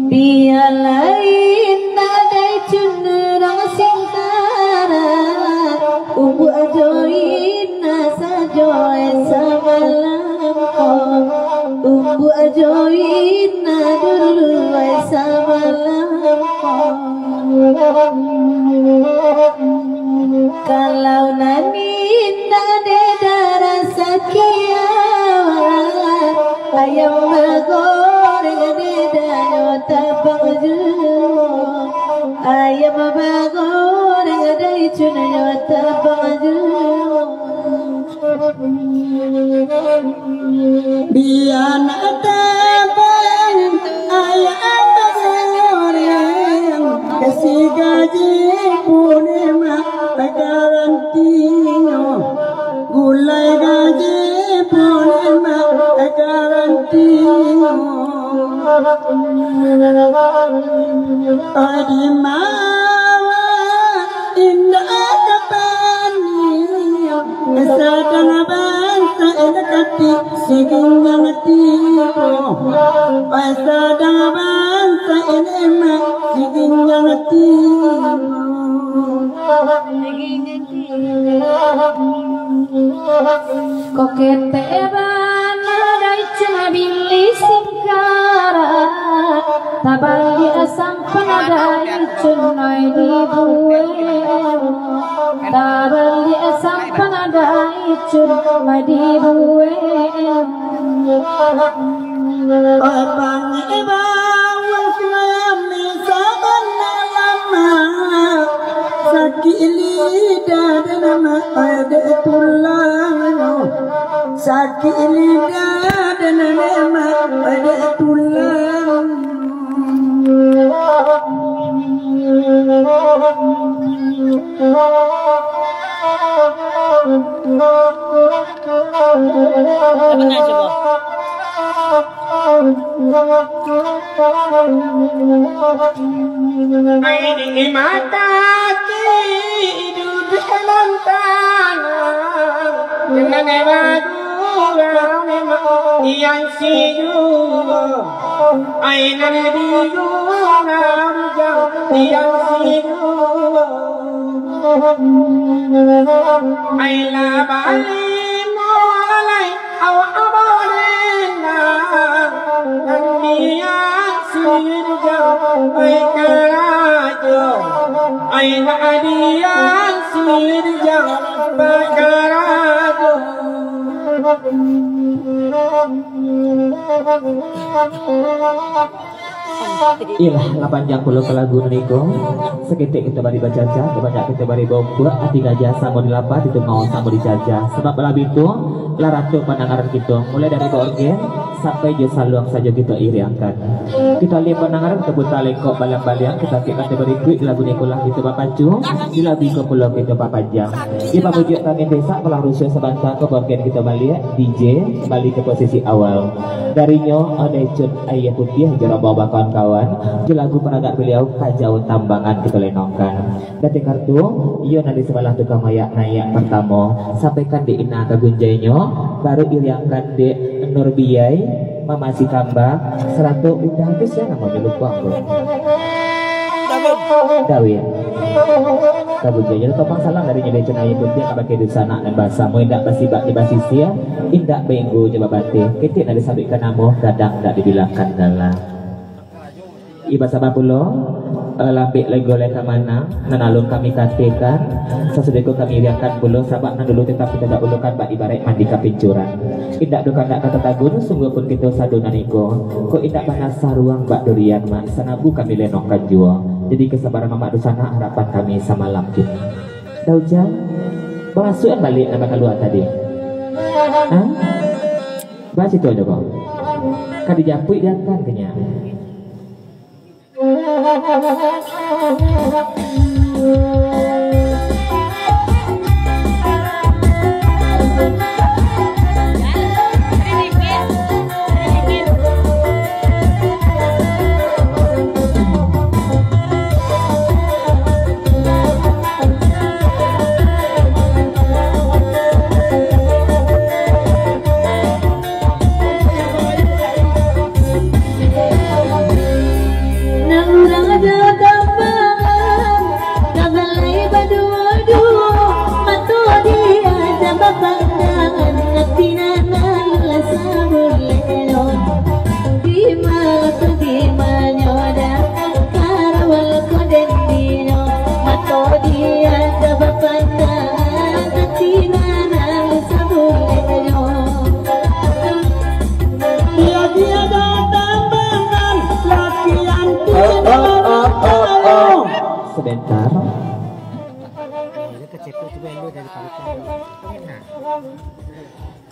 Biarlah indah day cenderang singkara ubu ajoin sajoy samalam ubu ajoin dulu samalam kalau nani indah de darah sakiawan ayam magoreng de dayo tapang juo ayam magoreng de cunayo tapang juo bian tapang ayam magoreng kasih gaji punema garantinya gulai gaji punema garantinya adi mawa indah kapaninya sadang bangsa edakati segeng tipu sadang bangsa edema segeng tipu koketeban dari cenabili singkara tabali asam penadai cunai di buwe tabali asam penadai cunai di buwe abang ibang kami saban lama sakit lidah dan nama ada tulang sakit lidah dan nama ada tulang ini mata tidur dalam tanah dengan madura memang yang sidu aina diu narja yang sidu aila bali molai awabalena nandia sirja ai karajo aina adia sirja bakarajo Ilah 8 pulau ke lagu niko seketik kita bari baca kebanyak kita bari bomba hati gajah sama dilapat itu mau sama dicaca sebab balap itu laratu pandangan kita mulai dari organ sampai jasa luang saja kita iriangkan kita lihat pandangan kebut taleko balang-balang kita beri kuit lagu niko lah kita papacu di lagu ke pulau kita papajang di pamujuk kami desa pulang Rusia sebentar ke organ kita balik DJ kembali ke posisi awal darinya ada cut ayah putih jero bawa kawan-kawan di lagu penagak beliau kajau tambangan kita lenongkan dan kartu iyo nanti sebelah tukang mayak nayak pertama sampaikan di ina kagunjainya baru iriangkan di Nur Biai Mama si Kambang 100 udah habis ya namanya lupa Dawin kagunjainya topang salam dari nyedai cenai putih kabakai di sana dan bahasa mau indak basibak di basisia indak benggo coba batik ketik nanti sampaikan namo kadang tak dibilangkan dalam iba sabah pulo lambik legoleh ke mana nanalun kami katakan sesudah kami riakan pulo sabak nan dulu tetap kita tak ulukan bak ibarat mandi kapincuran indak dukan tak kata tagun sungguh pun kita sadunaniko kok indak panas saruang bak durian mak sanabu kami lenongkan jua jadi kesabaran mama dusana harapan kami sama lamkin daujan bangasuan balik nama keluar tadi bahas itu aja kok kan dijapui datang kenyang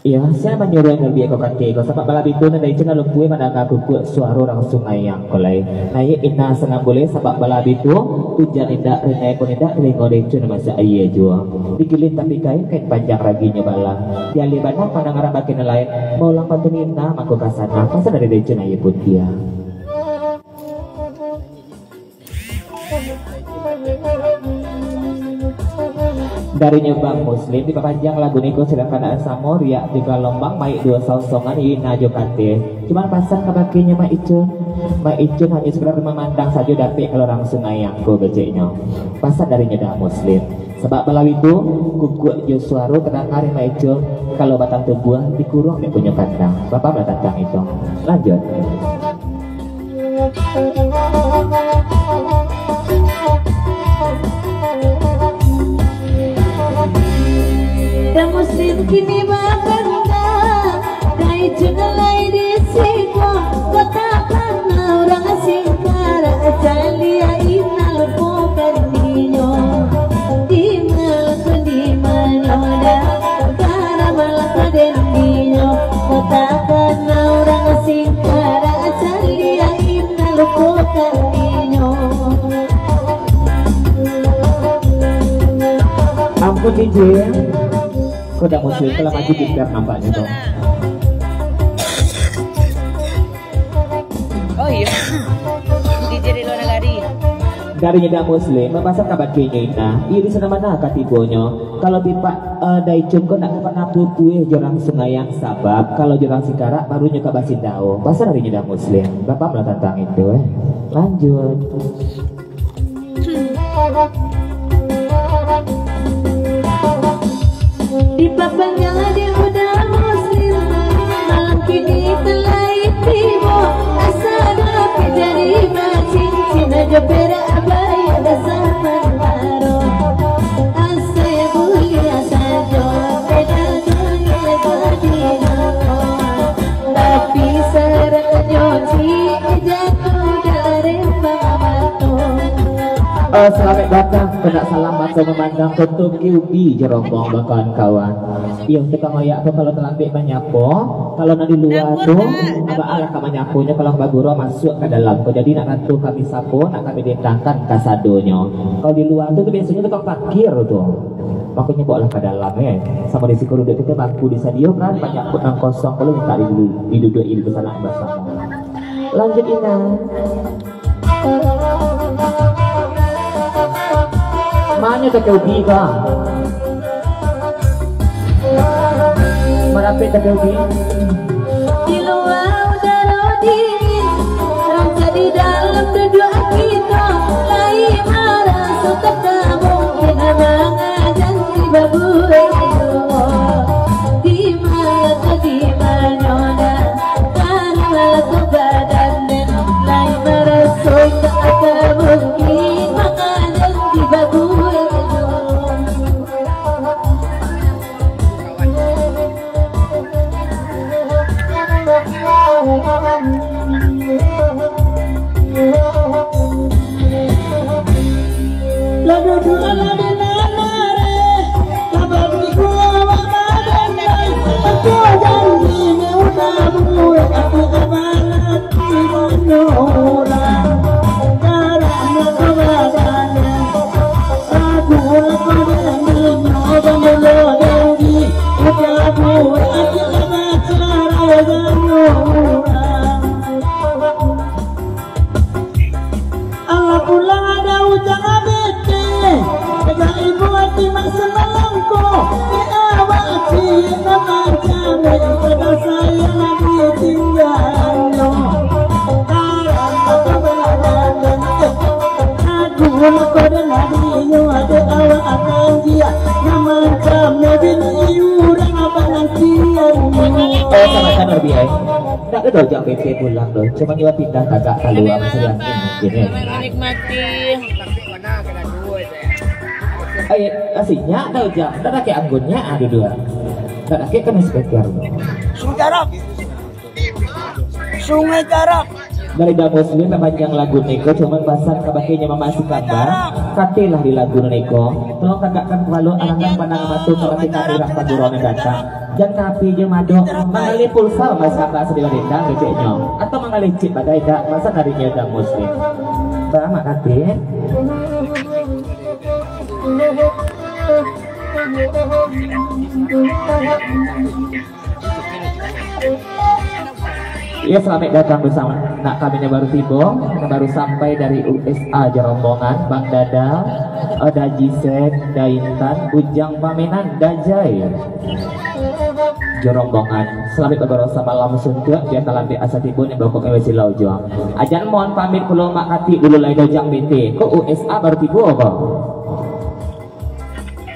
Ya, saya menyuruh yang lebih ekokati ko sebab balap itu nanti cina lumpui mana ngaku kuat suara orang sungai yang kolai. Nah ya ina senang boleh sebab balap itu tujuan indah renai pun indah ringo deh cina masa ayah jua. Dikilin tapi kain panjang raginya balang. Dia libana pandang arah bagian lain mau lang patunin na maku kasana masa dari deh cina ayah pun dia. Dari nyebang muslim di panjang lagu niko sedangkan samo riak juga lombang maik dua sausongan ini najo kate cuman pasang kebakinya ma icun hanya sekedar memandang saja dapat kalau orang sungai yang go beceknya pasang dari nyebang muslim sebab balau itu kuku jo suara terdengar ma icun kalau batang tubuh dikurung di punya kandang bapak tentang itu lanjut. Dan muslim kini berbeda dari junalai di siko katakan orang asing kara jalia ina lupakan ninyo di mana kara malaka den ninyo katakan orang asing kara jalia ina lupakan ninyo. Ampun DJ udah muslim telah maju biar nampaknya dong. Oh iya. DJ di luar negeri. Dari nyeda muslim memasak kabar kenya iri sana mana katibonya kalau tiba daicun kau nak dapat napu kue jorang sungai yang sabab kalau jorang sikara baru nyuka basindao pasal dari nyeda muslim bapak malah tentang itu lanjut. Di papanya dia udah muslim malam kini telah tiba asal dapat jadi cincin aja pera abaya dasar baru asal boleh saja beda dunia berdina tapi serangnya jatuh dari batu. Selamat datang kena salam atau memandang tutup kiubi jerombong bahkan kawan yang tukang ayak tuh kalau terlambat menyapo kalau nanti luar tuh apa arah kami nyapunya kalau baguro masuk ke dalam jadi nak nantu kami sapo nak kami ditangkan kasadonya kalau di luar tuh biasanya tukang parkir tuh makanya bawa ke dalam ya sama risiko duduk kita bangku di sadio kan banyak pun yang kosong kalau minta diduduk di sana bersama lanjut Ina. Mana tak kau biga? Merapit tak kau biga? Di luar udara dingin, rasa di dalam kedua kita. Lain marah suka tak mungkin mengajar di babu di mana karena laku badan dan lain marah suka tak mungkin mengajar di babu. Sama-sama lebih baik. Tak ada dojak BP pulang loh. Cuma dia pindah kakak keluar masih yakin mungkin ya. Menikmati. Aslinya dojak. Tak ada kayak anggunnya ada dua. Tak ada kayak kan speaker. Sungai Jarak. Sungai Jarak. Dari dah muslim panjang lagu niko cuman pasang kebakinya memasi gambar katilah di lagu niko tolong tegakkan kalau anak-anak pandang batu kebaki kadirah paduron datang dan kapi je madu mengali pulsa masa bahasa di wanita keceknya atau mengali cip badai dak masa darinya dah muslim sama kati ya selamat datang bersama nak kami baru tiba baru sampai dari USA Jerombongan Bang Dada Daji Sek Daintan Ujang Pamenan Dajai Jerombongan selamat bersama langsung ke dia talan di asatipun yang berkok ewesi laujo ajan mohon pamit pulau makati dulu lagi dojang BT kok USA baru tiba kok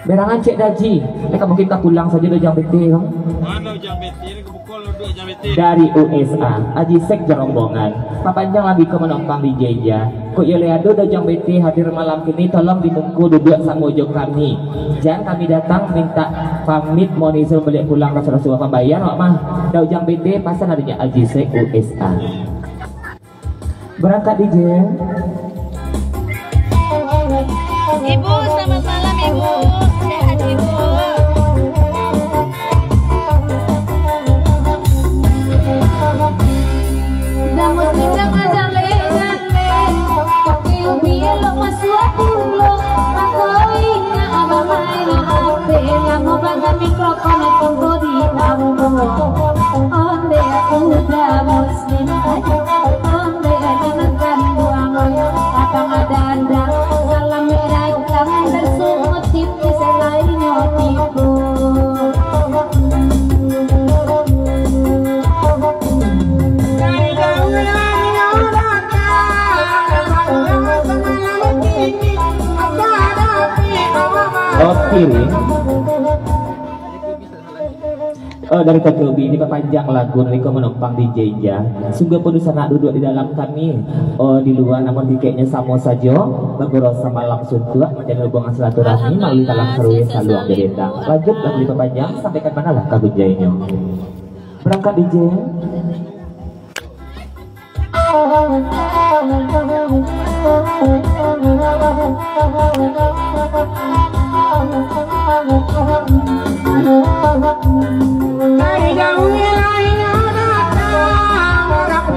berangan cek Daji mereka mungkin tak pulang saja dojang BT kan mana ujang BT ini kebukul dua ujang BT dari USA Aji Sek Jerombongan papanjang lagi ke menumpang di Jeja kok Yoleado dojang BT hadir malam ini tolong dimungku duduk sama ujung kami jangan kami datang minta pamit mau disuruh balik pulang ke Rasulullah pembayar wak mah dojang BT pasan adanya Aji Sek USA berangkat di Jeja Ibu, selamat malam Ibu. Sehat Ibu. Dah muslim dah ngajak lehan pakai ubi elok masuk dulu makoi na abang main ape lama baga mikrofon tunggu di tamu onde aku dah muslim onde dengan buangan apa ngadanda salam merah tangan bersumut tipu selainnya tipu kiri dari Kokobi ini panjang lagu Riko menumpang di Jeja sungguh pun sana duduk di dalam kami di luar namun dikeknya sama saja bergurau sama langsung tua menjadi hubungan silaturahmi melalui talang seruya saluang berita lanjut lagu panjang sampaikan mana lah kabut jainya berangkat di Jeja dari jauh wilayahnya datang orang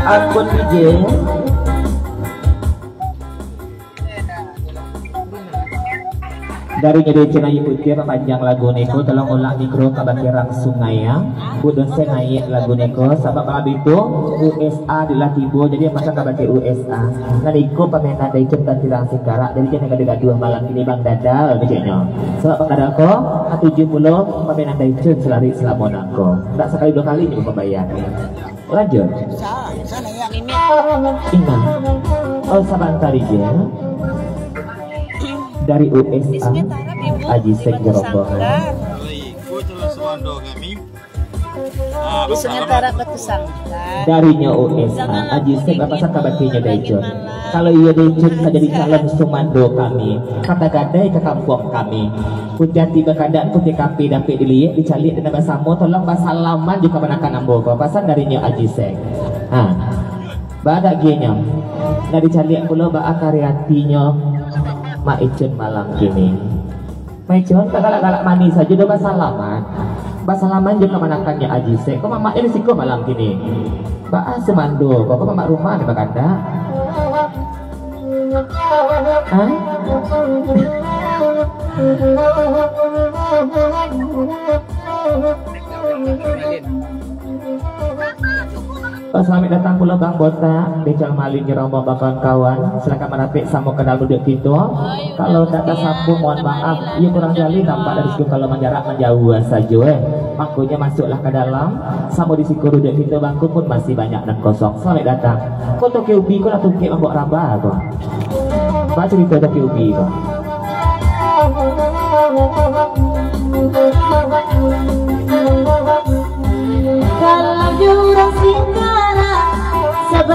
akun DJ dari nyedai cenai putih panjang lagu neko tolong ulang mikro kabakirang sungai ya budon saya naik lagu neko sabab malam itu USA adalah tibo jadi masa kabakir USA naniko pamenan dari cinta tilang sekarak jadi jangan gaduh malam ini Bang Dadal begini sebab Bang Dadal ko 70 pamenan dari cinta selari selamonako tak sekali dua kali ini pembayar lanjut ingat oh saban tadi ya dari USA Aji Sek Jerombongan Di sementara Batu Sangkar darinya USA Aji Sek apa saka batinya Daijon kalau ia Daijon saja di calon sumando kami kata gadai ke kampung kami Putihati berkadaan putih kapi dapat dilihat dicalik dan bersama tolong basalaman juga menakan ambo pasan darinya Aji Sek badak ginya nah dicalik pula bak karyatinya Mak Icun malam kini Mak Icun galak-galak manis saja udah basalaman juga menakannya Aji Sek kok mama ini siko malam kini Mbak semando kok mama rumah nih bakanda hah? Selamat datang Pulau Bang Bota Becal Malin Jerombong bakal kawan silakan merapik sama kenal duduk gitu kalau tak ada sapu mohon maaf ia kurang jali nampak dari siku kalau menjarak menjauh saja bangkunya masuklah ke dalam sama di siku duduk gitu bangku pun masih banyak dan kosong selamat datang kok toke ubi kok nak tungkik mambok raba kok baca cerita toke ubi kok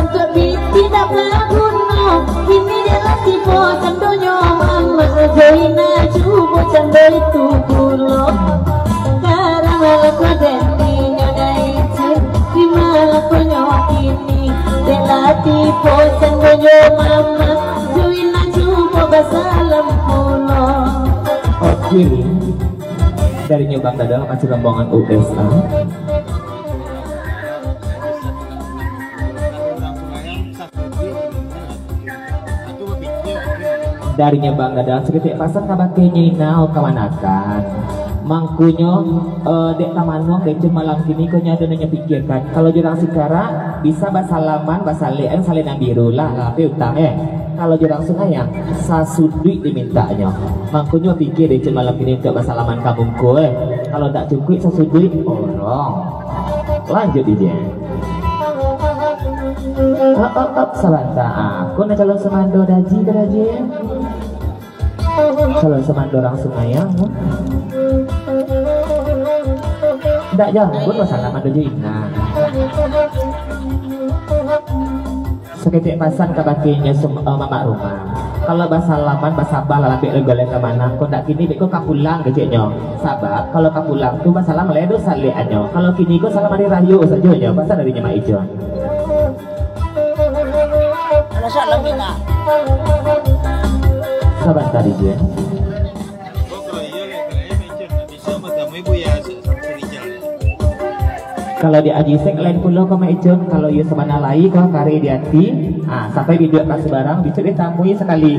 untuk tidak berguna. Ini adalah tipe candonya mama joina cuba cando itu kulo. Karena malah kau dentinya dari di malah kau ini adalah tipe candonya mama joina cuba basalam kulo. Oke, dari Nyobang Dadang masih rombongan USA. Dari Nyobang Dadang seketik pasang kabake nyina kemanakan mangkunyo dek tamanong dek malam kini kau nyada nanya pikirkan kalau jurang sikara bisa basalaman basalean salinan biru lah tapi utang kalau jurang sunayang sasudui dimintanya mangkunyo pikir dek malam kini untuk basalaman kamu kue kalau tak cukup sasudui orang lanjut aja. Sabanta aku na calon semando daji calon semando orang sunayang ndak jambut masalah mando jina seketik pasan kabakinya mama rumah kalau basalaman basabah lalapik legolek ke mana kau ndak kini beko kapulang keceknya sabab kalau kapulang tu basalam ledo saliannya kalau kini kau salam hari rayu saja nya pasal dari nyama ijon. Salam bina. Sabar tadi je. Kalau di Ajisek lain pulau kama ijon kalau ia semana lai kau kari di hati sampai video pas barang bisa ditamui sekali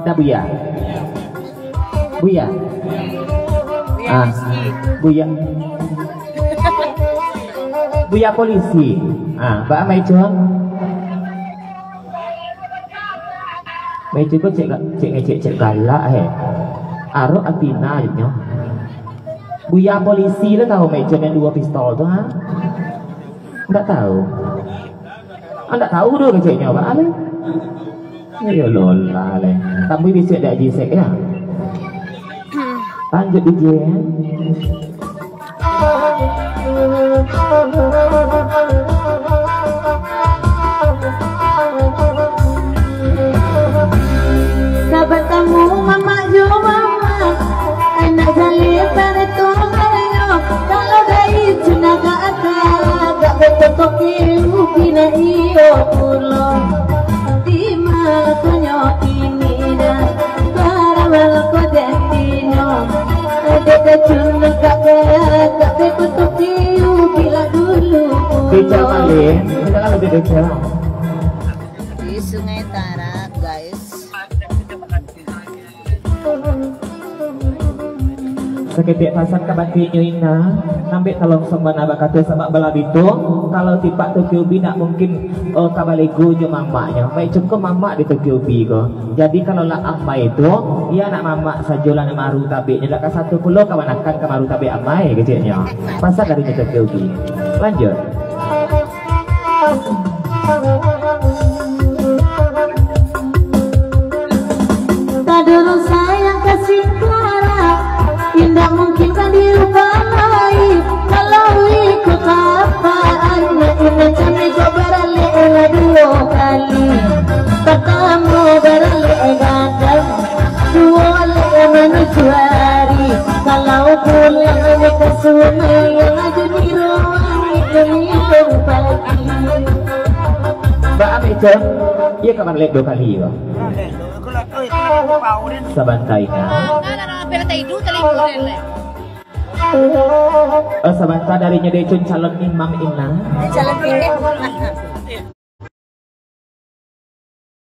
dah buya buya polisi mbak mai ijon Meja kok cek galak Arok Atina gitu. Buya polisi lo tahu meja yang 2 pistol tuh Enggak tahu. Enggak tahu dulu keceknya apa ale. Ya lola ale. Tapi bisa ada jisek ya. Lanjut DJ. Kamu mama jo mama anak jalir pada tuannya kalau dari junaga agak betul kina iyo pulo di malakonya ini dah para malako destino ada kecuna agak betul kiu bila dulu bicara kali kita kan lebih bicara Di Sungai Tarak guys. Seketik pasang kabati nyoina nambik talong sembana bakatu sama balabito kalau tipak Tokyo Bi nak mungkin kabalego jo mamaknya mai cukup mamak di Tokyo Bi ko jadi kalau lah amai itu ia nak mamak sajolan maru tabe nya ka 10 kawanakan ka maru tabe amai kecilnya pasang dari Tokyo Bi lanjut. Dulu sayang kasih Clara tidak mungkin kan dilupai kalau ikut apaan ini cami kau beralih 2 kali pertama beralih gadam 2 lagi menuju hari kalau pulang ke sungai yang ada di ruang ini berbagi Mbak Ameja iya kapan lihat 2 kali ya Sabantainya Sabanta darinya decun calon imam ina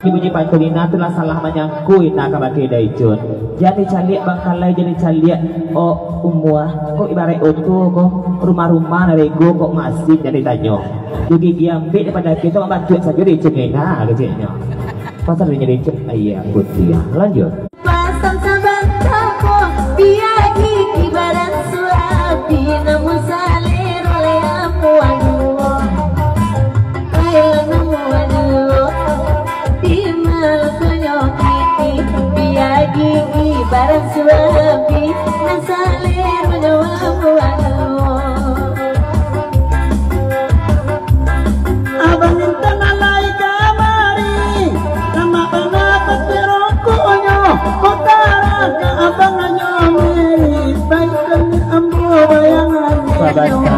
Ibu Pantulina telah salah menyangkui nak kabake daicun jadi caliak bangkalai jadi caliak umuah kok ibarat oto kok rumah-rumah narego kok masjid jadi tanyo jadi giambil daripada kita membantu saja daicun ina kecilnya pasal darinya daicun ayah putih lanjut pasang sabantako biar ibarat suapi namun salir oleh amuan ibarat suami dan saling menyawamu abang minta baca.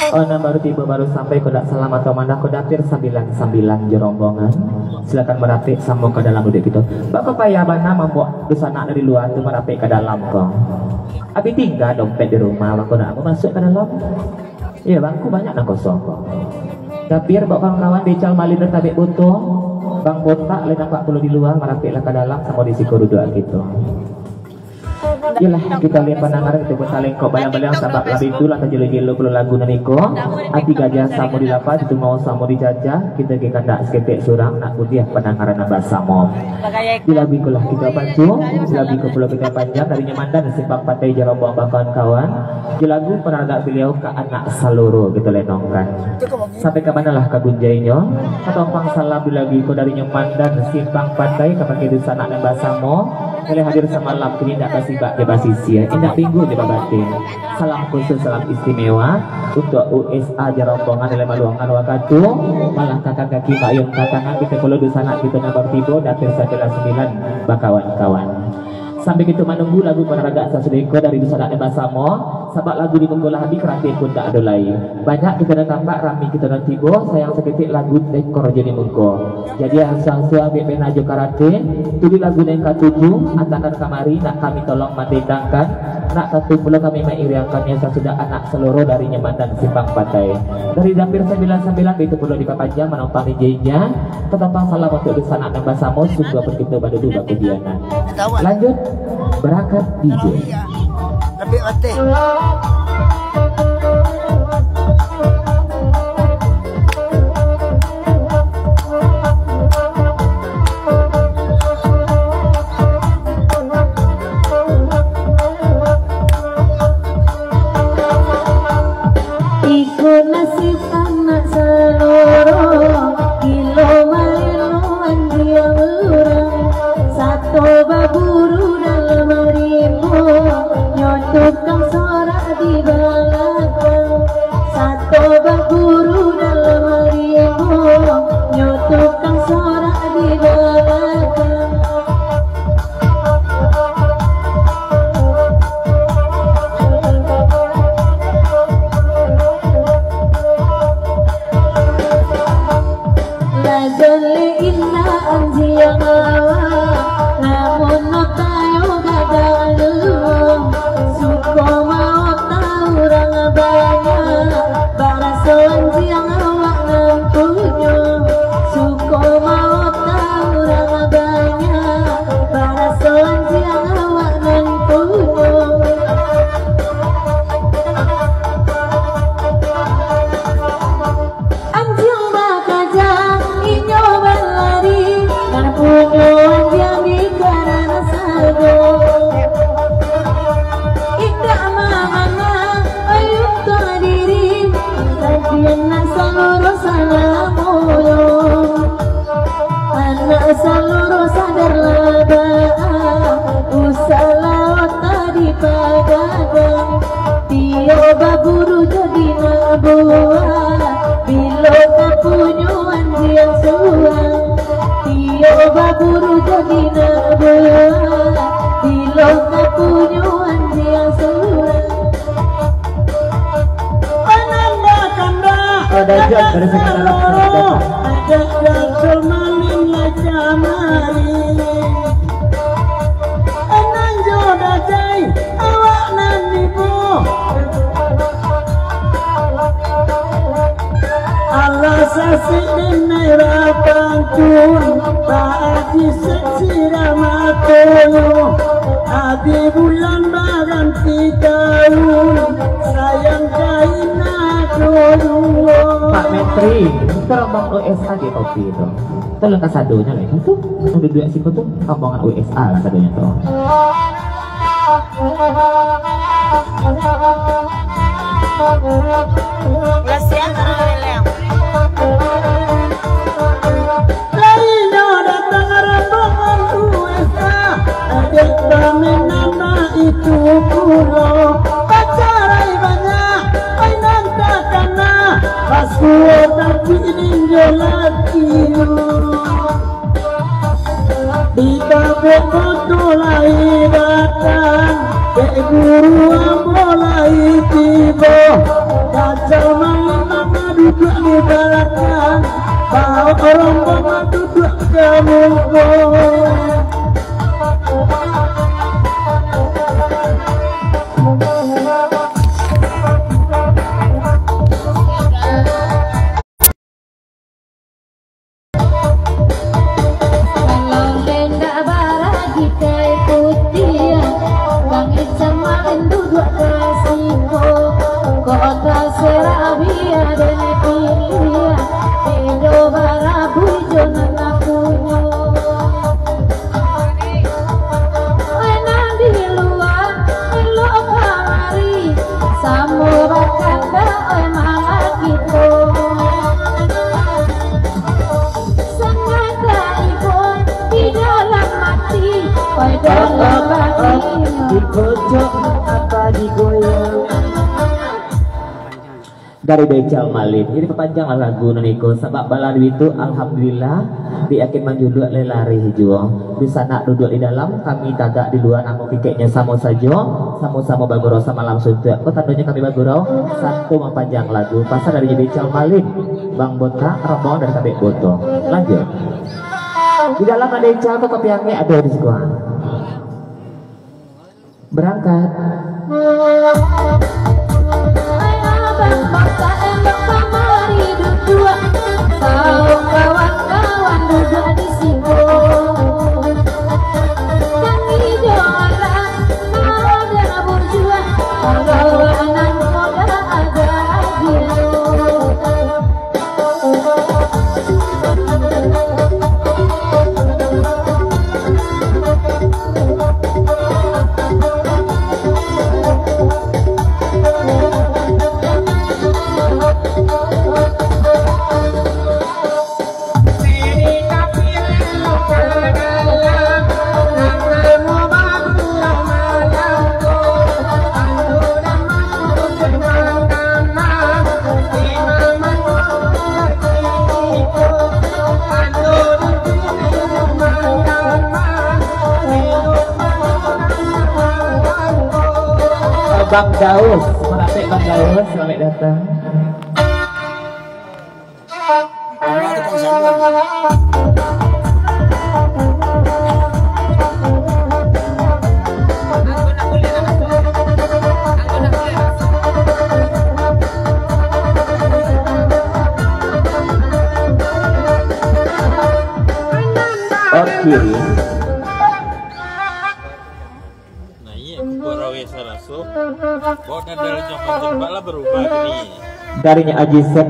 Ona baru tiba baru sampai kodak salam atau mana kodapir 99 jerombongan. Silakan merapik sambung ke dalam udah gitu. Bapak payah bana membawa busana dari luar tuh merapik ke dalam kok. Abi tinggal dompet di rumah, aku nak mau masuk ke dalam. Iya bangku banyak nak kosong kok. Dapir bawa kawan-kawan becal malin tabik butuh. Bang botak lain nampak perlu di luar merapiklah ke dalam sama di siku duduk gitu. Yalah kita lihat penangaran itu saling kok bayang-bayang sabak labih itu lah jelo-jelo perlu lagu naniko ati gajah samu dilapas itu mau samu dijajah kita ke kandak seketik surang nak putih penangaran nambah samo dilabih kulah kita pancu dilabih ke pulau kita panjang dari nyamandan simpang pantai jerombong bakal kawan dilagu penaraga beliau ke anak saluru gitu lenongkan sampai ke mana lah kagunjainya atau pang salam dilabih ke dari nyamandan simpang pantai ke pakai dusa nak nambah samo boleh hadir semalam kini tidak kasih bak di basisia indah minggu di babatin salam khusus salam istimewa untuk USA jerombongan dalam maluangan wakatu malah kakak kaki mayung katangan kita perlu dusana kita nomor tibo dapir 9 bakawan-kawan sampai kita menunggu lagu penaraga sasudeko dari dusana Ebasamo sabak lagu di menggolah habis kerati pun tak ada lain banyak kita dah tampak rami kita dah tibo sayang seketik lagu dekor jadi mengko jadi asal-asal ambil penajo karate tulis lagu yang ke-7 antakan kamari nak kami tolong mendendangkan nak ke-10 kami mengiriangkannya sesudah anak seluruh dari Nyamandan Simpang Pantai dari dapir 99 itu perlu dipapanjang menopang DJ-nya tetapang salam untuk dusana Ebasamo sungguh begitu pada dua kegiatan lanjut berangkat DJ Lebih mati. Ikut nasib anak seluruh kilo mailuan dia orang satu baburu dalam ribu tukang sorak di belakang satu baburu dalam ribu tukang sorak di belakang lajole indah anjiang awak namun no tayo gagaluang suko mau tahu orang banyak barasoan siang awak nampunya suko mau tahu orang banyak barasoan siang awak nampunya anjing bakajang inyo berlari nampunya anjing di karana sago anak seluruh salamuyo anak seluruh sadarlah usaha tadi padagang tio baburu jadi nabuah bilo kapunyuan yang suang tio baburu jadi nabuah bilo kapunyuan yang suang ada jam dari sekitar ada jam malam aja mari enak jodoh cai awak nanti bu Allah sasi denai rapangkun tak disiramaku abi bulan berganti tahun sayang kaina dulu Pak Menteri terombang USA di kopi itu tolong ke sadonya lah itu udah dua siku tuh rombongan USA lah sadonya tuh Lasian terleleng. lainnya datang rombongan USA adik kami nama itu pulau pacarai banyak mainan takana pas kuat tapi ninjo lagi di tabuk foto lahir datang guru mulai tiba kacau malam duduk di belakang bawa rombongan duduk ke muka. Dari Becal Malin ini perpanjang lagu noniko sebab baladu itu alhamdulillah diakin menjuduk lelari hijau di sana duduk di dalam kami tagak di luar namun kikeknya sama saja sama-sama bagurau sama langsung tuh oh tandanya kami bagurau satu mempanjang lagu pasal dari Becal Malin Bang Botak Rombongan dari Kabek Boto lanjut di dalam ada Becal kok kopiannya ada di sekolah berangkat Maka elok kamari dua tahu kawan-kawan duduk di situ yang hijau arah ada berjuang kalau anak muda ada gitu. Bang Daus, merapik Bang Daus, selamat datang. Oke. Darinya Aji Set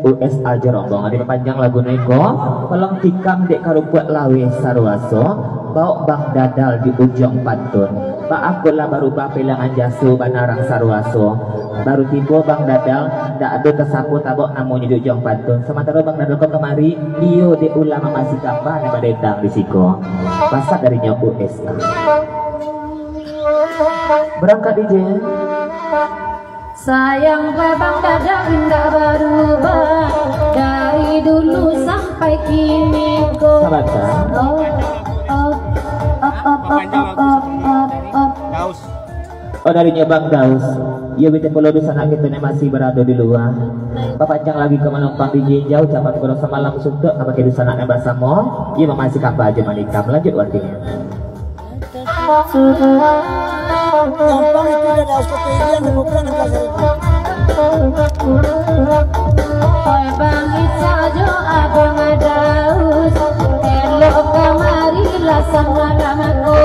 US aja rombongan di panjang lagu Neko pelong tikam dek karupuat lawe sarwaso bau bang dadal di ujung pantun pak akulah baru pelangan jasu banarang sarwaso baru tiba bang dadal ndak ada kesapu tabok namanya di ujung pantun sementara bang dadal kok kemari iyo de ulama masih kambah yang badetang di siko pasak darinya US berangkat DJ sayang babang dadang nggak berubah dari dulu sampai kini kok. Oh darinya Bang Daus. Ya betul kalau di sana kita masih berada di luar. Papanjang lagi ke menumpang di jinjau capat kurang semalam suntuk apa di sana bahasa mo. Iya masih kapal aja manikam lanjut artinya. Gampang itu dari harus kepegian dan bukan yang kasar itu. Oi bangit saja abang Daus elok kamari lah sama ramaku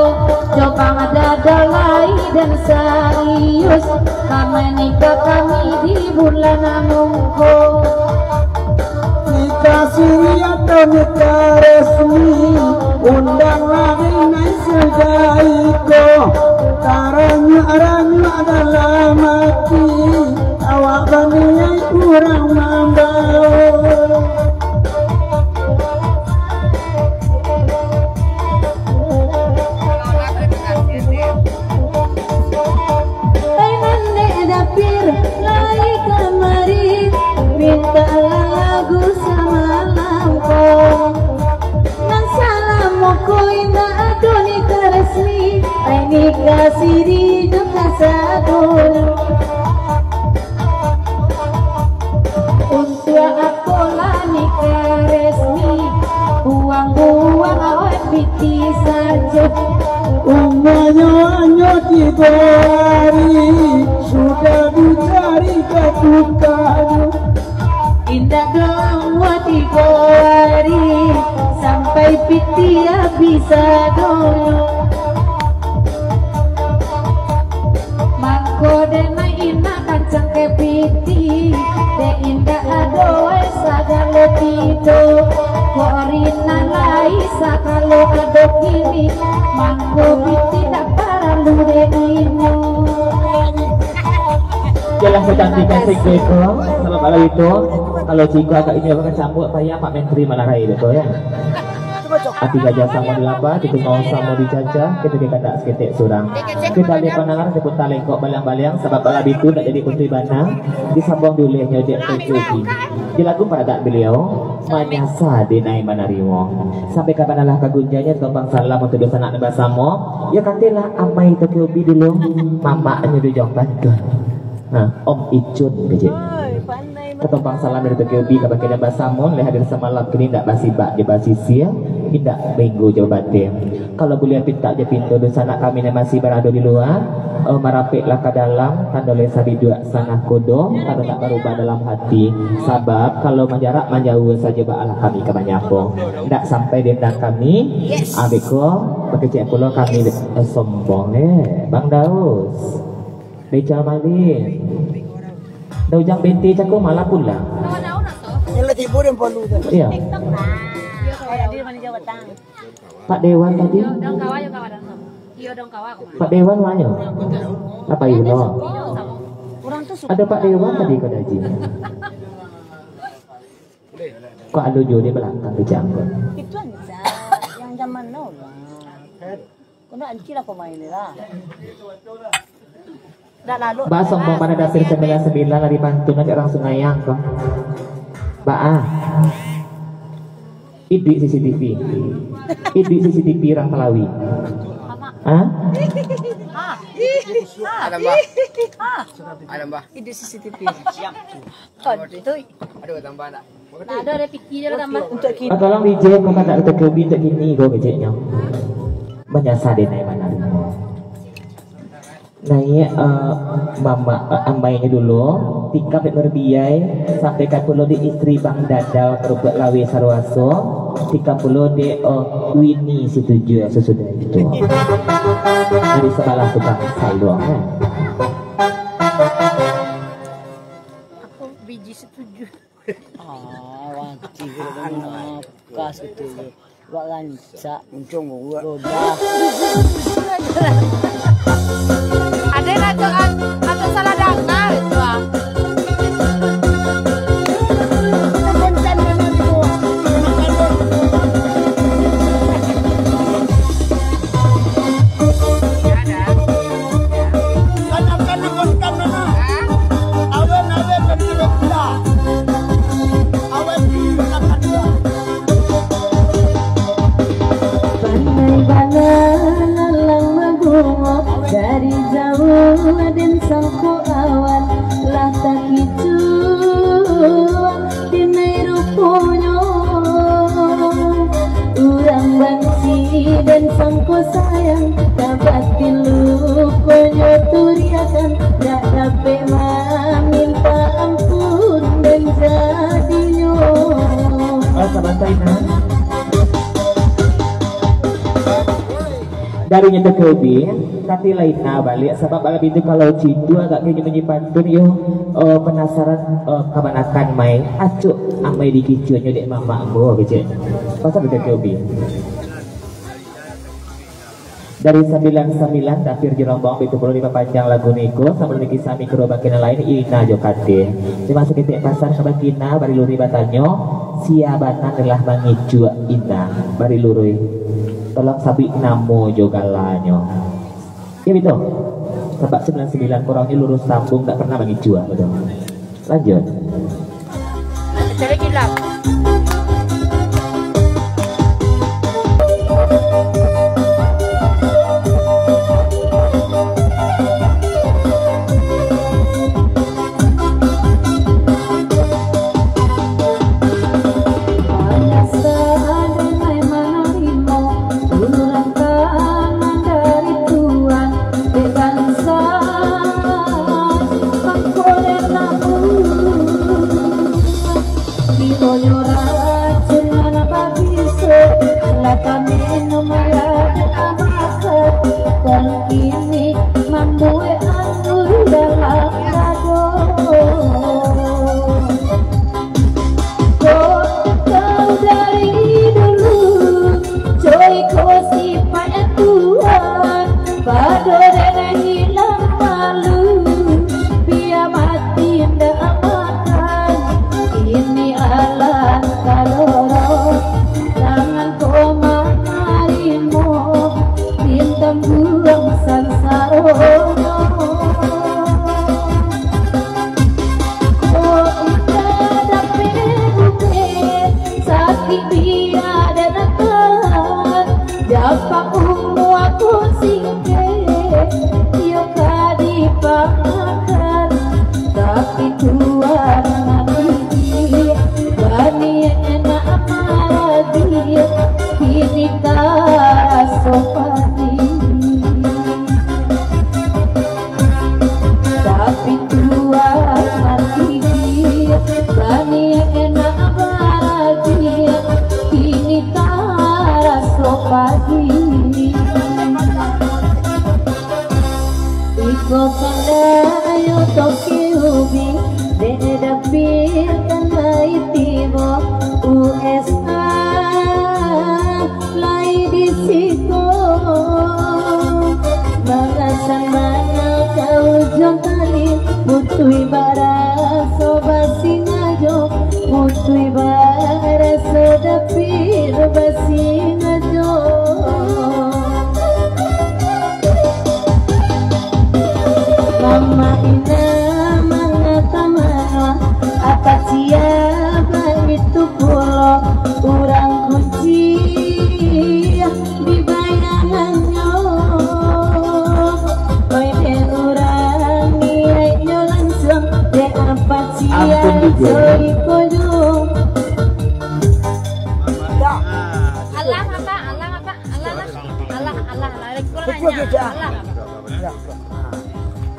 coba ada dalai dan serius kami nikah kami di bulan Amungko Nikah siri atau nikah resmi undang lagi naik sejaiko Karanya adalah mati awak baniai kurang membawa nenek dapir lagi kemari minta lagu sama lampau nan salam moko indah nikah resmi nikah siri bari sudah dicari kedukaan. Indah dong wati bari sampai pitia bisa dong. Mangko dena ina kancang ke piti de indah adoe sagalo pito korina lai sagalo ado kini mangko piti tak paralu de ino. Jelas kecantikan si Jeko. Sama kalau itu, kalau Jeko agak ini akan campur apa ya Pak Menteri Malarai itu ya. Hati gajah sama di lapa, kita mau sama dijajah, kita dikata seketik surang. Kita lihat pandangan sebut talengkok balang-balang, sebab balap itu tak jadi putri bana. Disambung dulu yang nyodek tercuci. Di lagu pada beliau, menyasa dinai manarimo. Sampai kapan Allah kagunjanya topang salam untuk dosa anak nebasamo. Ya katilah amai terkeubi dulu, mama nyodok bantu. Nah, Om Icun kecil. Ketopang salam dari Tokyo B ke bagian Basamon, lihat dari semalam kini tidak basi bak di basi sia, tidak minggu jauh batin. Kalau boleh pinta je pintu dosa anak kami yang masih berada di luar, merapiklah ke dalam, tandole sabi dua sanah kodo, kalau tak berubah dalam hati. Sebab kalau menjarak menjauh saja baalah kami kebanyakan. Tidak sampai dendam kami, abiko berkecil pulau kami sombong Bang Daus. Beca malin. Daujang binti cakap malah pula. Yang lebih boleh perlu. Iya. Pak Dewan tadi. Pak Dewan mana? Apa itu? Ada Pak Dewan tadi kau daji. Kok ada jodi belakang di janggut. Itu aja yang zaman now lah. Kau nak anci lah kau main ni lah. Basong bang pada dasar 99 dari Pantun aja orang Sungayang kok. Baah. Idi CCTV. Idi CCTV orang Telawi. Hah? Ada mbak. Ada mbak. Idi CCTV. Siap. Aduh tambah nak. Ada repiki dia tambah. Untuk kita. Tolong DJ kau kan tak terkebi untuk gini kau keceknya. Menyasar dia naik mana? Naik mama amainya dulu tikap berbiaya sampai 40 di istri Bang Dadal perubuk lawe sarwaso 30 di Winnie setuju sesudah itu dari sebelah tukang saldo Aku biji setuju. Wanci kas itu. Buat lancar. Uncung buat. Ada atau salah dengar itu ah. Dari jauh dan sangko awan lah tak itu dinai rupunyo urang bangsi dan sangko sayang dapat dilukonyo turiakan tak dapat meminta ampun dan jadinya dari nyetek kebi tapi lainnya balik sebab balap itu kalau cidu agak kayaknya menyimpan yo penasaran kebanakan main acuk amai dikicunya dek mama ambo kecil pasal nyetek kebi dari 99 dapir jerombong itu perlu diperpanjang lagu niko sambil niki sami kerobakin lain ina jokate dimasuk ke pasar kebakina bari luri batanyo siabatan adalah mangicu ina bari luri tolong sabi namo jogalanyo ya betul sebab 99 kurangnya lurus sambung gak pernah mangicu betul lanjut Cari kilap. Dari Tuhan,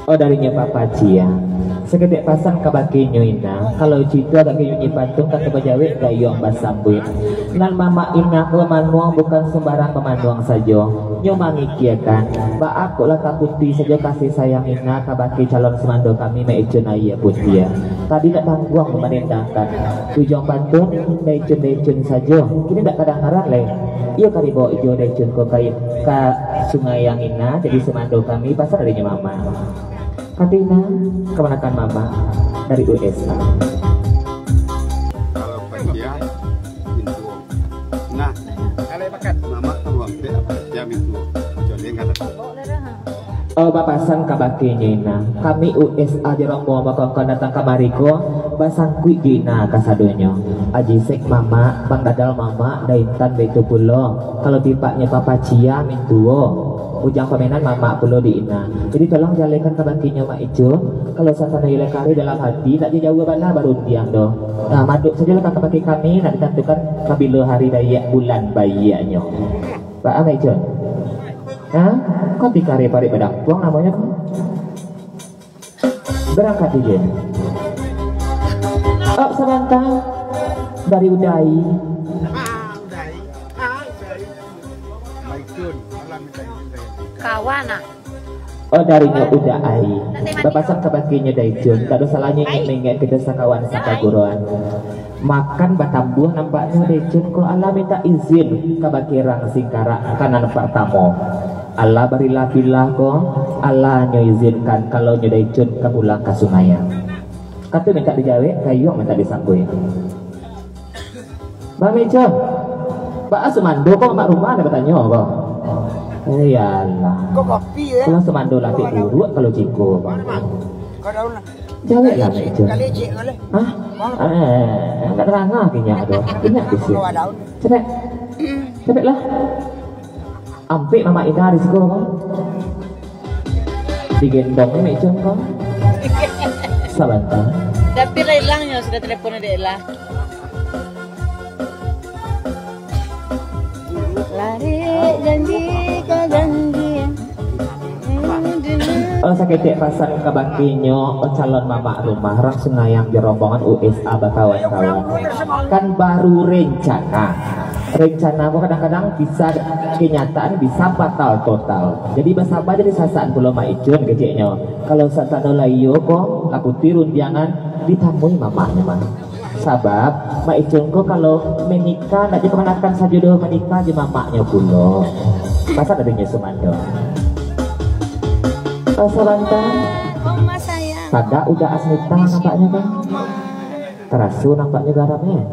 Oh darinya Pak Paci ya. Seketik pasang kabaki nyoina. Kalau citu agak nyunyi patung kata bajawe gayong basambuin. Nan mama ina kemanuang bukan sembarang kemanuang saja. Nyomangi kiakan. Ba aku lah kaputi saja kasih sayang ina kabaki calon semando kami meicun ayah putia. Tadi nak tangguang memerintahkan. Tujong patung deicun saja. Kini tak kadang-kadang leh. Iyo kari bawa ijo deicun ko kai ka sungai yang ina jadi semando kami pasar darinya mama. Katina, kemenakan mama dari USA. Kalau Pacia, pintu. Nah, kalau pakai mama tuang deh, dia pintu. Jadi nggak ada. Oh bapasan kabaki nyina. Kami USA jarang mau bakal datang kamariko. Basang kui gina kasadonyo. Ajisek mama, bang dadal mama, daintan betu pulo. Kalau tipaknya Papa Cia mintuo. Ujang pamenan mama pulo di ina. Jadi tolong jalekan kebakinya mak ijo. Kalau satana yule kari dalam hati tak jauh bana baru tiang do. Nah maduk saja lekan kebaki kami nak ditentukan kabilo hari daya bulan bayianyo. Pak apa ijo? Hah? Kok dikari pari pedang tuang namanya kok? Berangkat ijo. Oh sebentar dari Udai. Kawana. Oh darinya udah ai. Bapasan kebakinya daijun. Kado salahnya ingin kita sakawan sakaguruan. Makan batambuh nampaknya daijun. Kalau Allah minta izin kabakirang singkara kanan pertamo. Allah berilah bilah ko. Allah nyoizinkan kalau nyodaijun kapulang ke sungaya. Kata minta dijawe kayu minta disambui. Bang Mejo, Pak Asumando kok mak rumah ada bertanya kok. Iyalah. Kok kopi ya? Kalau semando latih urut kalau ciko. Kau daun lah. Jawab lah Mejo. Kali cik kali. Hah? Enggak terang akhirnya aduh. Ingat di sini. Kau daun. Cepet. Cepet lah. Ampik mama Ina risiko kok. Digendong ni Mejo kok. Sebentar. Tapi hilangnya sudah teleponnya dia lah. Lari janji ke janji. Saketik pasan kebakinyo calon mama rumah langsung ngayang di rombongan USA kawan-kawan. Kan baru rencana kok kadang-kadang bisa kenyataan bisa fatal total. Jadi bersabar dari sasaan pulau maicun keciknya. Kalau sasaan layo kok aku tirun jangan ditamui mamanya mah. Sabab maicun kok kalau menikah nak kemanakan saja doh menikah di mamanya pulau. Masa adanya sumando. Sabantan. Oma sayang. Pada udah asmita nampaknya kan. Terasu nampaknya garamnya.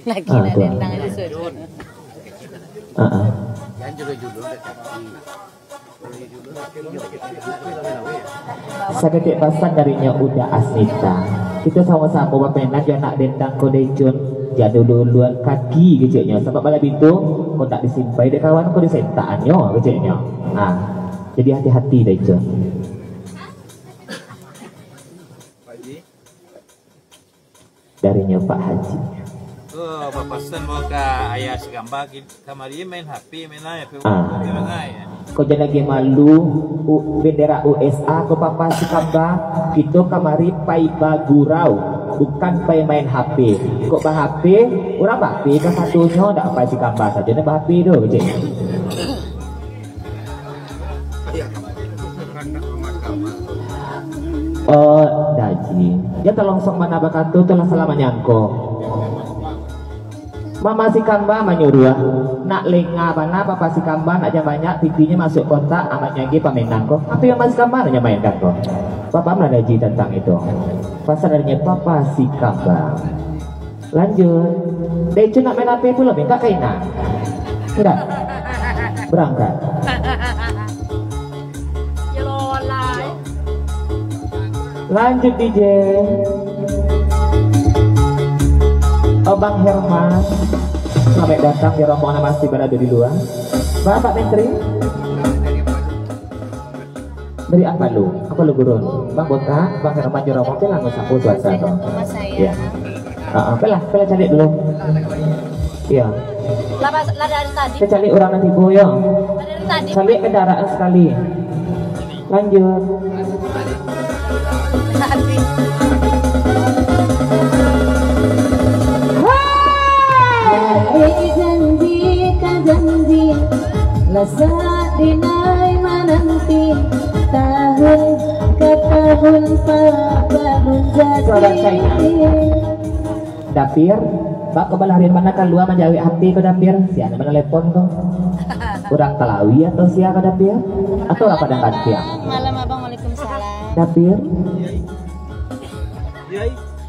Lagi nak dendang itu sudut. Saketik pasan darinya udah asmita. Kita sama-sama bapenak ya nak dendang kodejun. Jatuh duluan kaki kecilnya. Sebab malam itu kau tak disimpai dek kawan kau disentaannya kecilnya. Jadi hati-hati deh John. Darinya Pak Haji. Oh, papasan mau ke ayah si gambar kamari main HP main apa? Kau jadi lagi malu bendera USA kau papa si gambar kita kamari pai bagurau bukan pai main HP. Kok bah HP orang HP kan satunya ndak pai si gambar saja nah bah HP tu kecil. Oh, daji. Ya tolong sok mana bakatu telah selama nyangko. Mama si kamba menyuruh nak lenga mana papa si kamba nak banyak TV-nya masuk kotak amat nyagi pamenang kok. Tapi yang masih kamba nanya mainkan kok. Papa daji tentang itu. Pasarannya papa si kamba. Lanjut. Deju nak main HP pula enggak kaina. Enggak. Berangkat. Lanjut DJ. Bang Herman sampai datang di rombongan masih berada di luar. Bapak Menteri dari apa lu? Apa lu gurun? Bang Bota, Bang Herman di rombongan pelang sapu suasa toh. Ya. Pelah cari dulu. Iya. Lah dari tadi. Kita cari orang nanti boyo. Dari tadi. Cari kendaraan sekali. Lanjut. Janji lasa dinai menanti tahun ke tahun baru jadi. Dapir, Pak kebalarin mana keluar menjauhi hati ke dapir? Si anak mana telepon kok? Kurang talawi atau siapa ke dapir? Atau apa dengan tiang? Malam abang, waalaikumsalam. Dapir?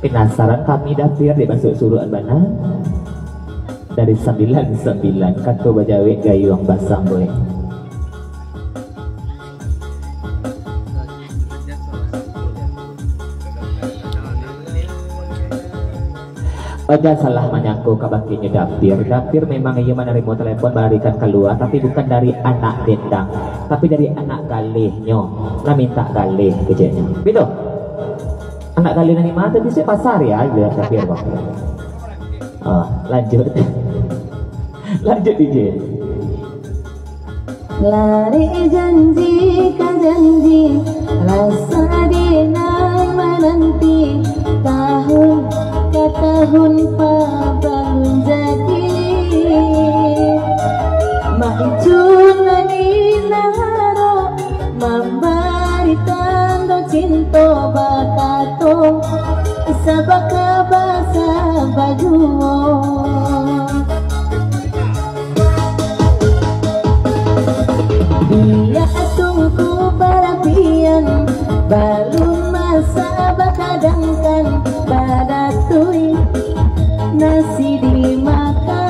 Penasaran kami dapir di masuk suruhan mana? Dari 99 kato bajawe gayuang basang boy. Oja salah menyangkau kabakinya dapir memang ia menerima telepon barikan keluar tapi bukan dari anak dendang tapi dari anak galihnya lah minta galih kecilnya gitu anak galih dari mana bisa pasar ya biar dapir bang. Lanjut lanjut DJ. Lari janji kan janji rasa dinai menanti tahun ke tahun baru jadi maicunani naharo memberi tanda cinta bakato sabaka basa bajuo dia tunggu perapian baru masa bakadangkan pada tui nasi dimakan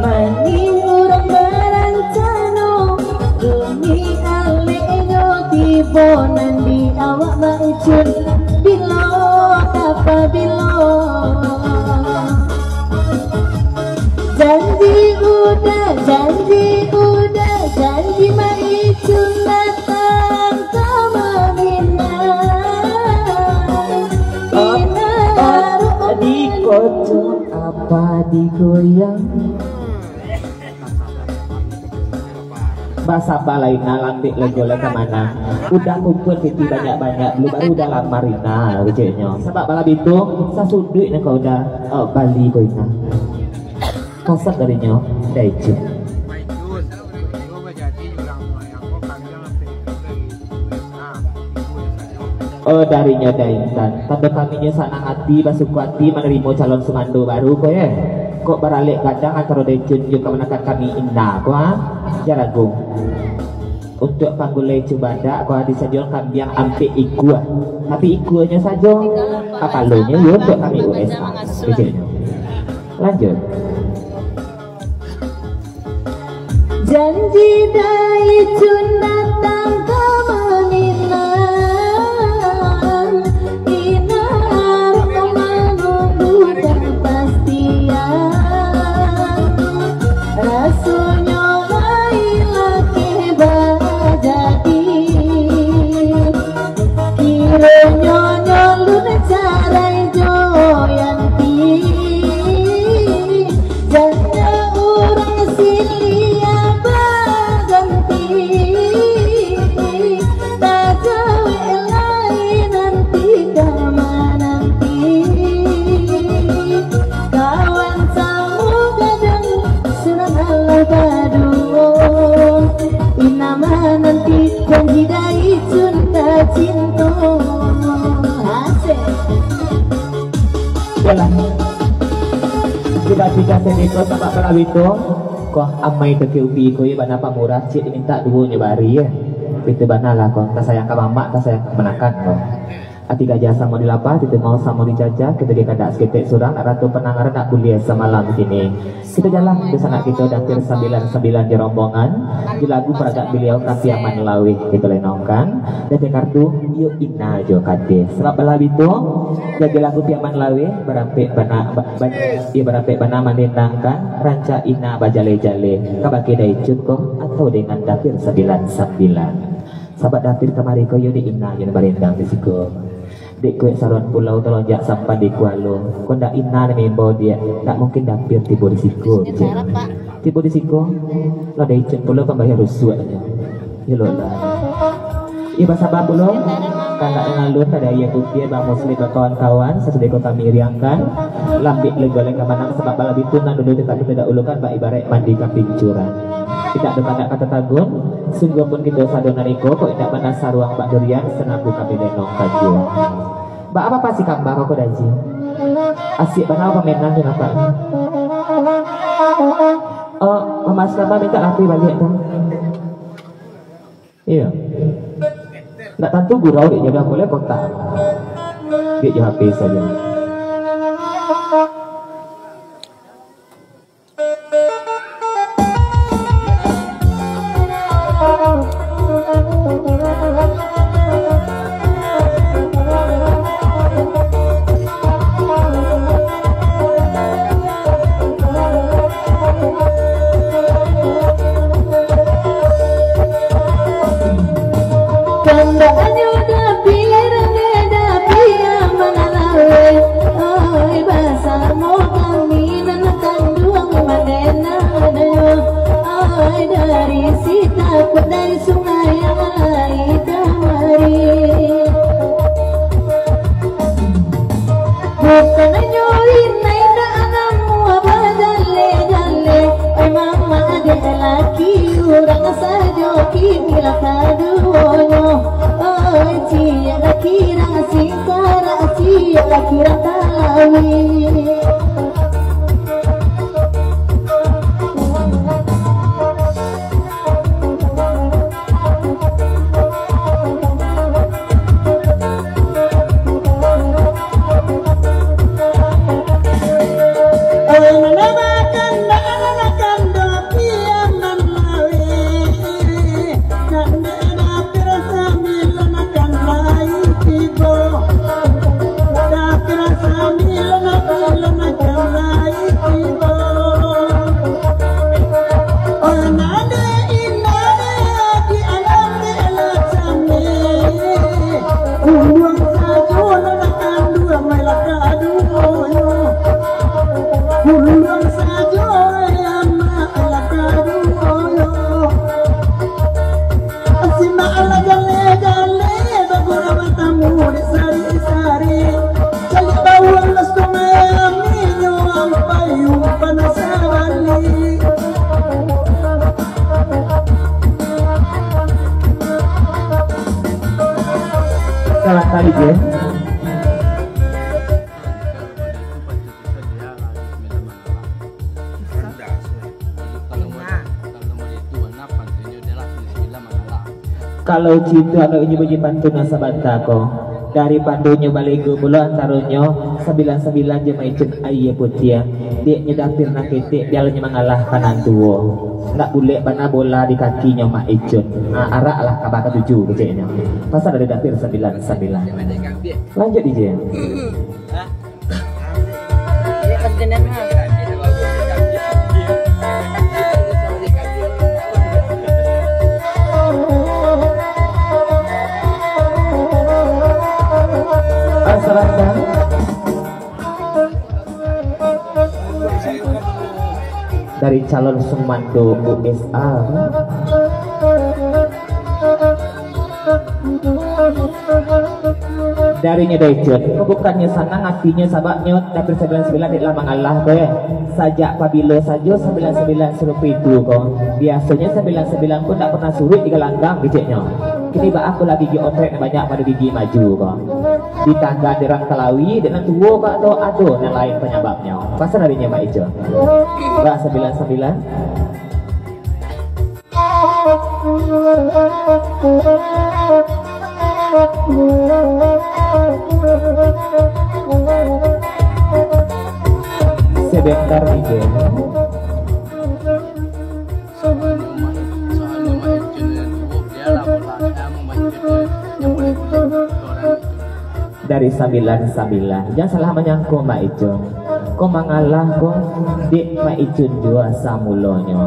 maning urang barancano demi alenyo tibonan di awak maicun bilo apa bilo janji maicun datang ke Madinah Dikocok apa digoyang bahasa balaina lambik legole kemana udah kumpul titi banyak-banyak lu baru udah lamarina kecilnya sebab malam itu sasuduk nih kau udah Bali kau ina kasar darinya daicu darinya daintan tanda kaminya sanang hati basukwati menerima calon sumando baru kau ya kok beralik kadang antara dejun juga menekan kami indah kau jaragung untuk panggulai cubada kau disajul kami yang ampe ikua tapi ikuanya saja apa lo nya ya untuk kami USA kecilnya lanjut janji daicun datang ke Manilan inar menunggu kepastian rasanya laki bajadi kiranya nyolun carai joyanti janda urang silia baganti tak gawe lain nanti kamananti kawan samu gadang senang Allah badung inama nanti janji daicun tak cinta asik jalan tiba-tiba seneko sama perawito kok amai teki upi ko ya bana pamurah cik diminta dua nyebari ya itu bana lah kok tak sayang ke mama tak sayang menakan kok ati gajah sama di lapah itu mau sama dicaca kita dia kada seketik surang ratu penangaran nak kuliah semalam begini kita jalan ke sana kita dapir 99 di rombongan di lagu peragak beliau kasih aman lawi kita lenongkan dan di kartu yuk ina jo kade sebab belah itu jadi lagu piaman lawi berampik bana ia berampik bana menendangkan ranca ina bajale-jale kabaki daicun kok atau dengan dapir 99 sahabat dapir kemari kau yuk di ina yang berendang di siku dek kue saruan pulau telonjak sampai di Kualo kau ndak ina membawa dia tak mungkin dapir tiba di siku tiba di siku lo daicun pulau kan bayar rusuhnya ya lo lah iba sabab pulau kakak ngalur pada ia bukti bang muslim kawan-kawan sesudah kami riangkan lambik legoleng kemanang sebab bala bitunan duduk tetap tidak ulukan bak ibarat mandi kambing curang tidak ada banyak kata tagun sungguh pun kita sadonariko kok tidak benar saruang bak durian senabu kami denong kaju bak apa pasti kambang kok daji asik benar pemenan kenapa mas kambang minta api balik dong iya nggak tentu gurau dia jaga boleh kota dia jaga HP saja Kandangnya udah biar ada pia mengalami ala jale-jale bagura matamu di sari-sari Cali bawang nastumami nyawang payung panasabali Salah kali je. Kalau cinta ada uji pantun sabata ko dari pandunya baligo pula antaranya 99 jema icun ayah putia dia nyedapir nak ketik dia lalu mengalahkan antuo nak boleh bana bola di kakinya mak icun arak lah kabaka 7 kecilnya pasal dari dapir 99 lanjut DJ dari calon Sumando USA darinya Daijun bukannya sana ngakinya sabaknya dapir 99 di lamang Allah kowe sajak pabilo saja 99 suruh itu kok biasanya 99 pun tak pernah suruh di gelanggang geceknya kini bak aku lagi gigi otrek banyak pada gigi maju kok di tangga derang Kalawi dengan tuwo kok atau ado yang lain penyebabnya pasal harinya Mbak Ijo bak 99 sebentar nih dari 99 jangan salah menyangko Mbak Ijo kok mengalah kok di Mbak Icun jua samulonyo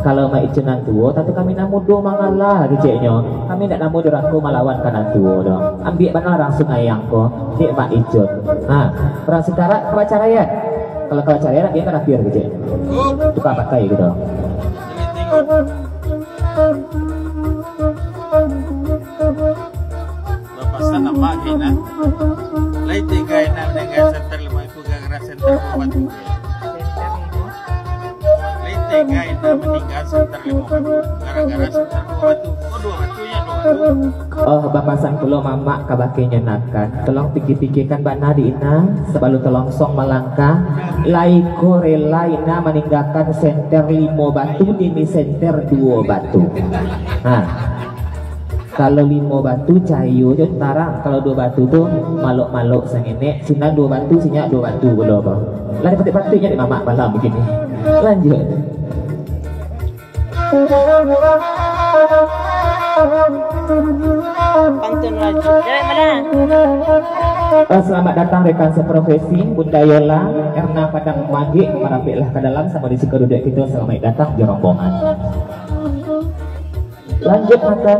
kalau Mbak Icunan tuo tapi kami namu do mengalah geceknya kami tidak namu doraku melawan kanan tuo dong ambil benar langsung ayang kok di Mbak Icun perang setara kewacaraya kalau kewacaraya dia kan akhir gecek tukar pakai gitu Bapasan nama kita lain tiga enam dengan center 5 itu gara-gara center batu lain tiga enam meninggal center 5 gara-gara center batu dua batunya bapasan kulo mama kabake nyenakan tolong pikir-pikirkan bana di ina sebelum telongsong melangkah laiko rela ina meninggalkan center 5 batu dini center 2 batu kalau 5 batu cayu itu tarang kalau 2 batu tuh maluk-maluk sengene Cina 2 batu sinya 2 batu belum apa lari petik-petiknya di mama malam begini lanjut pantun lagi dari mana selamat datang rekan seprofesi Bunda Yola Erna Padang Magi merapilah ke dalam sama di duduk kita selamat datang di rombongan lanjut makan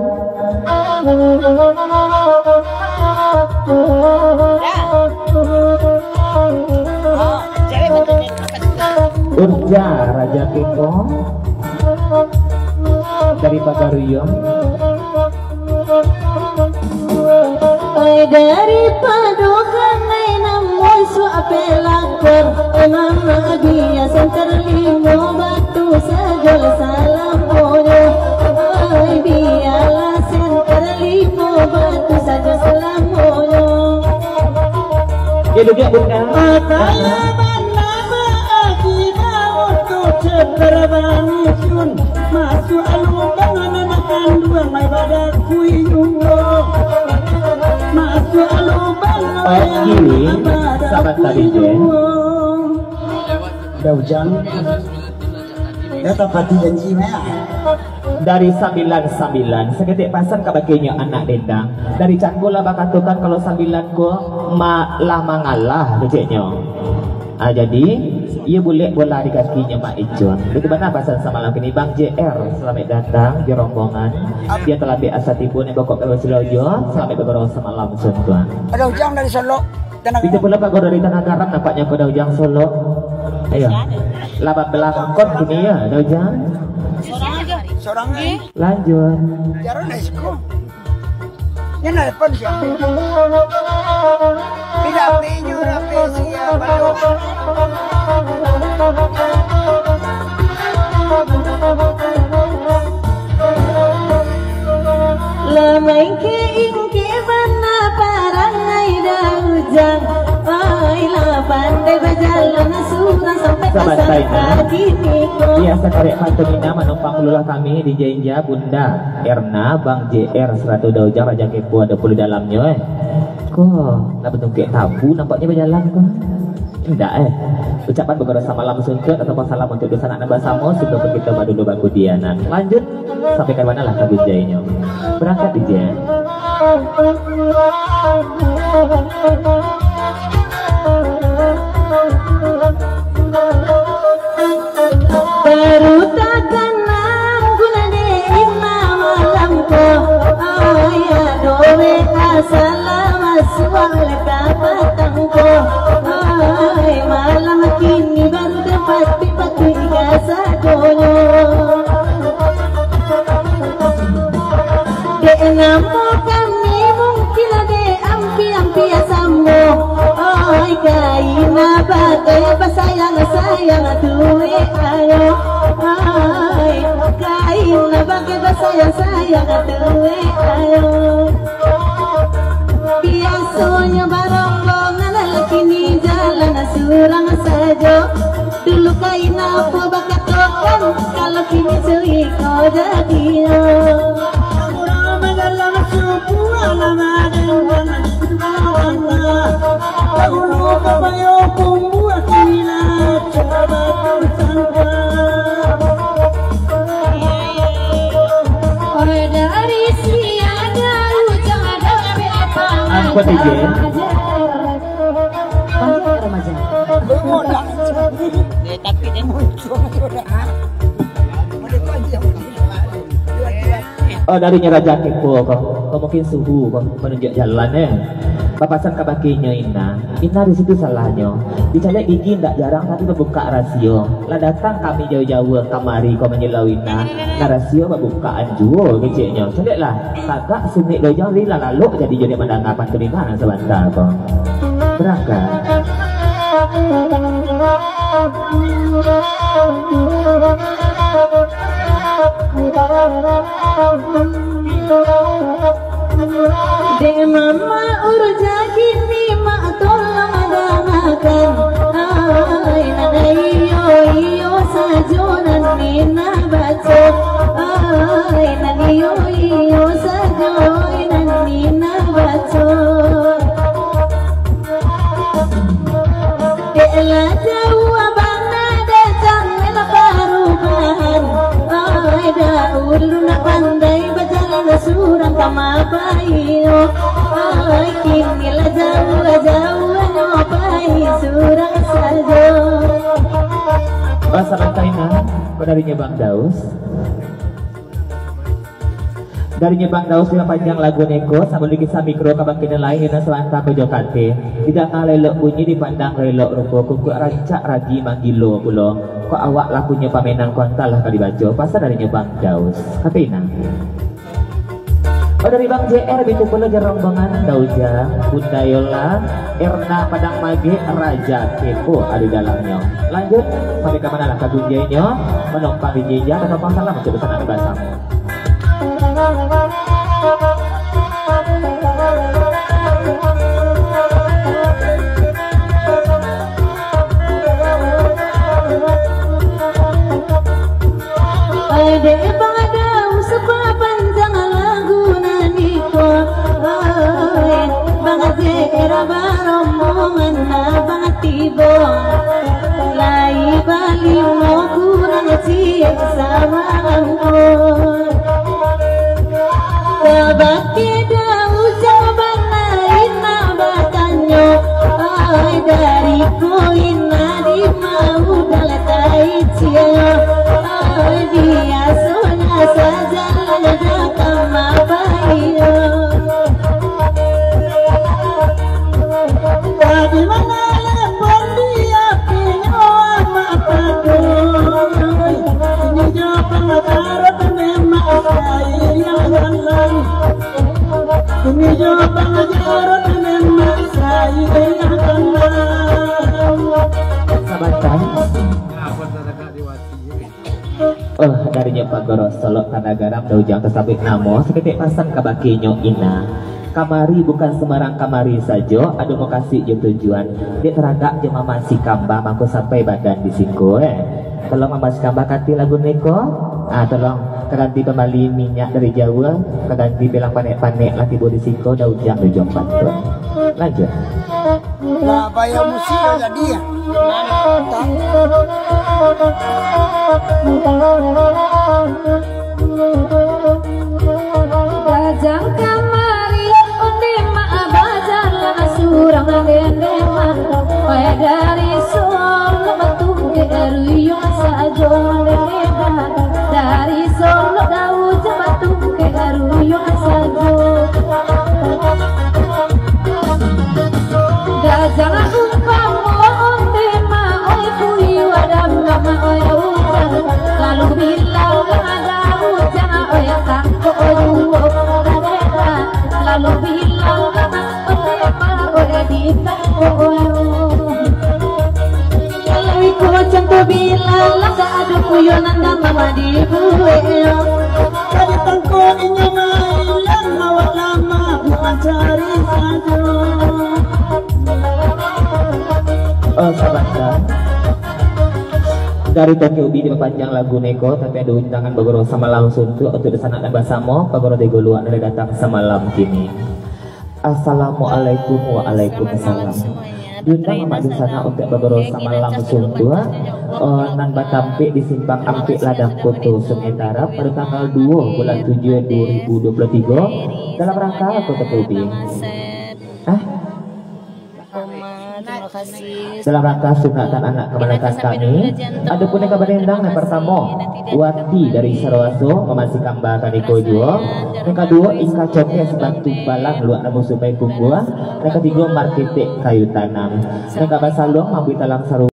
Urja Raja Keko dari Pagaruyong dari padukan namun suapelakor emang dia center 5 batu sajol salam boyo biarlah center 5 batu saja salam boyo dia duduk Bunda masuk alubang anak kandung mai badan kuyunggo masuk alubang sahabat tadi daujang ya tapati janji mea dari 99 seketik pasang kabakinya anak dendang dari canggola bakatukan kalau 9 ko malah mangalah keceknya jadi ia boleh bola di kakinya Mak Icun. Itu benar pasal semalam ini Bang JR selamat datang di rombongan. Dia telah biasa tipu yang bokok kalau Silojo selamat beberapa semalam suntuan. Ada ujang dari Solo. Itu pula Pak dari Tanah Garam nampaknya kau ada ujang Solo. Ayo, 18 angkot gini ya ada ujang. seorang ini. Lanjut. Jaron isko. Yan na depan siya. Pinapi nyo rapi siya balo. Lamay ke mana parangai dah hujan. Baiklah pandai berjalan surang sampai ke kaki Niko. Biasa karek pantomina menumpang lulah kami di Jenja Bunda Erna Bang JR 100 Dauja Raja Kepo ada puluh dalamnya kok nak bentuk kayak tabu nampaknya berjalan kok enggak ucapan beberapa sama malam sungket atau salam untuk dosa anak basamo sebelum kita dulu baku dianan lanjut sampai ke mana lah tabu jainya berangkat di Jen. Baru takkan guna deing malam ko ayah doe assalamualaikum kapatang ko ay malam kini baru dapat dipati kasadonyo de namo kami mungkin ade ampi asammo ay kaina bagai pasayang duwe ayo ay kaina bagai pasayang duwe ayo biasanya baronggong lalaki ni jalan surang saja dulu kaina po bakat tokan kalau kini suwi kau jadinya Apa DJ? Tapi dia muncul. Oh darinya Raja Kepo kok mungkin suhu kok menunjuk jalannya papasan ke bakinya Ina di situ salahnya dicari gigi ndak jarang tapi membuka rasio lah datang kami jauh-jauh kamari kau menyelau Ina nah rasio membukaan jual kecilnya sedek lah kagak sumik dojang rila lalu jadi menanggapan keringanan sebentar kok berangkat de mama urja kini mak tolong dengarkan ay nanai iyo sajonan nina baca ay nanai iyo sajonan nina baca de la jauh abang datang mela perubahan ay daur nak pandai berjalan surang kamal bayo ay kini lah jauh nyobai surang saja bahasa Kaina darinya Bang Daus darinya Bang Daus yang panjang lagu neko sambil dikisah mikro kabangkinan lain yang selanta ke Jokate tidak ngalelok bunyi dipandang relok rupo kuku rancak ragi manggilo pulo kok awak lakunya pamenang kontal lah kali baca pasal darinya Bang Daus Katina. Oh dari Bang JR itu pula jarombangan Dauja Bunda Yola Erna Padang Mage Raja Kepo ada dalamnya lanjut sampai ke mana lah kagunjainya menumpang di jeja atau numpang salam untuk pesanan basam tibo lai bali mo kurang ciek sama angko kabaki dau jawaban lain nabatanyo ay dari koin nadi mau dalatai cia ay dia sonya saja lada kama bayo di mana Ini Ngijo pangajaran nenek saya ingatkan. Sabatan. Dari Pak Goro Solo Tanah Garam Daujang Kesabik Namo seketik pasan kabakinyo ina. Kamari bukan sembarang kamari saja, aduh mau kasih je tujuan. Dia teragak je mama si kamba mangko sampai badan di siko Tolong mama si kamba kanti lagu neko. Tolong keganti kembali minyak dari Jawa, keganti bilang panek-panek latih bodi siko Daujang bantuan. Lanjut. Nah, bayar musik jadi ya. Gajang kamari undi maabajar lah surang gendemah kaya dari Solo batu ke Ruyung sajo gendemah dari Solo Daujang batu ke Ruyung sajo gajang umpama undi ma oi kui wadam nama oi ujar lalu bilang ada ujar oi takko lalu bilang nama oi di takko kalau ikut contoh bilang lada ada kuyonan nama di gue Tadi tangko inya mailang awak lama bukan cari saja. Sahabat dari Tokyo Ubi di panjang lagu neko tapi ada undangan Bagoro sama langsung tuh untuk disanakan basamo Bagoro dego luar dari datang semalam kini. Assalamualaikum waalaikumsalam. Diundang sama di sana untuk Bagoro sama langsung tuh nan batampe di simpang Ampik Ladang Koto sementara pada tanggal 2 bulan 7 2023 dalam rangka apa Tokyo Ubi? Dalam rangka sunatan anak kemenakan kami, ada pun yang kabar endang yang pertama Wati dari Sarawaso memasi kamba kaniko juo, yang kedua Inka Coke sebantu balang luak namu supaya kumbua, yang ketiga Markete kayu tanam, yang kabar salong mampu talang saru